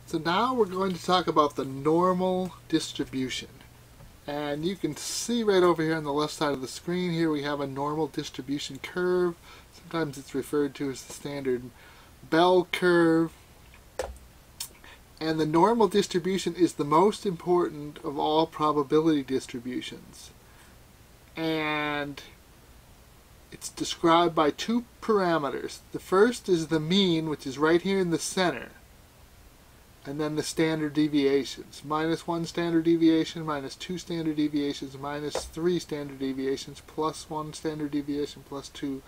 So now we're going to talk about the normal distribution. And you can see right over here on the left side of the screen here we have a normal distribution curve. Sometimes it's referred to as the standard bell curve. And the normal distribution is the most important of all probability distributions. And it's described by two parameters. The first is the mean, which is right here in the center. And then the standard deviations. -1 standard deviation, -2 standard deviations, -3 standard deviations, +1 standard deviation, +2,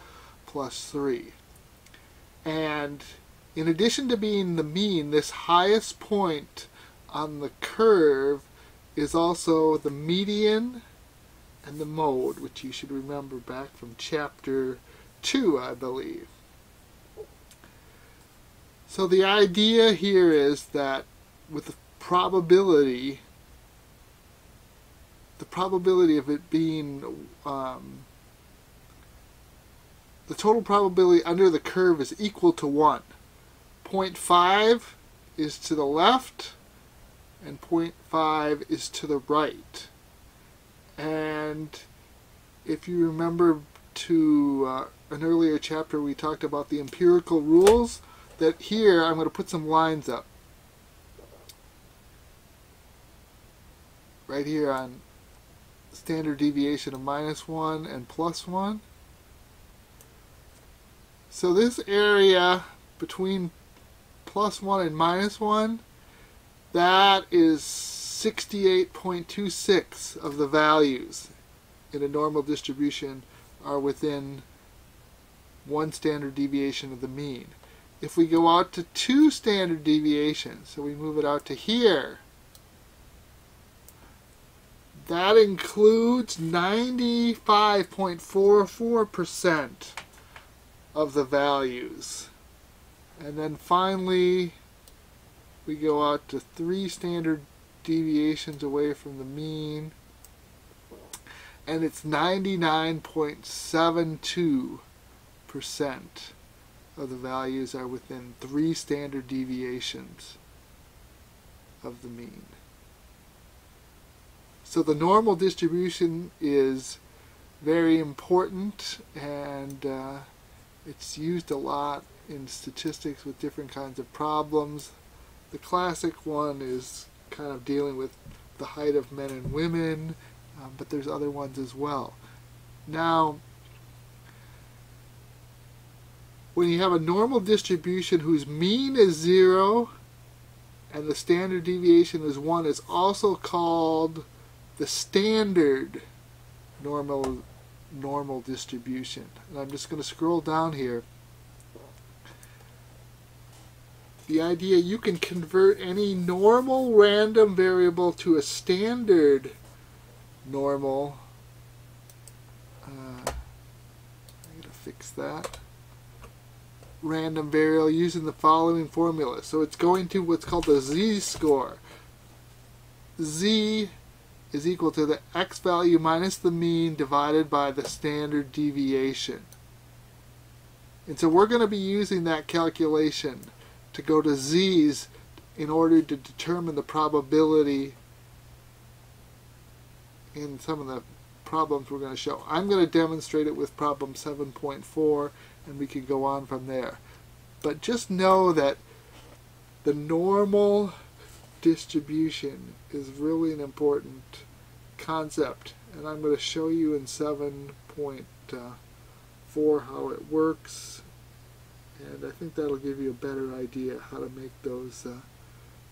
+3. And in addition to being the mean, this highest point on the curve is also the median and the mode, which you should remember back from chapter 2, I believe. So the idea here is that with the probability of it being, the total probability under the curve is equal to 1. 0.5 is to the left and 0.5 is to the right. And if you remember to an earlier chapter we talked about the empirical rules, that here I'm going to put some lines up. Right here on standard deviation of -1 and +1. So this area between +1 and -1, that is 68.26 of the values in a normal distribution are within 1 standard deviation of the mean. If we go out to 2 standard deviations, so we move it out to here, that includes 95.44% of the values. And then finally, we go out to 3 standard deviations away from the mean, and it's 99.72% of the values are within 3 standard deviations of the mean. So the normal distribution is very important, and it's used a lot in statistics with different kinds of problems. The classic one is kind of dealing with the height of men and women, but there's other ones as well. Now, when you have a normal distribution whose mean is 0 and the standard deviation is 1, it's also called the standard normal distribution. And I'm just going to scroll down here. The idea you can convert any normal random variable to a standard normal. I'm going to fix that. Random variable using the following formula. So it's going to what's called the z-score. Z is equal to the x value minus the mean divided by the standard deviation. And so we're going to be using that calculation to go to z's in order to determine the probability in some of the problems we're going to show. I'm going to demonstrate it with problem 7.4, and we can go on from there. But just know that the normal distribution is really an important concept, and I'm going to show you in 7.4 how it works, and I think that'll give you a better idea how to make those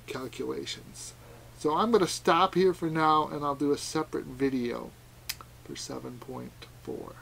calculations. So I'm going to stop here for now, and I'll do a separate video for 7.4.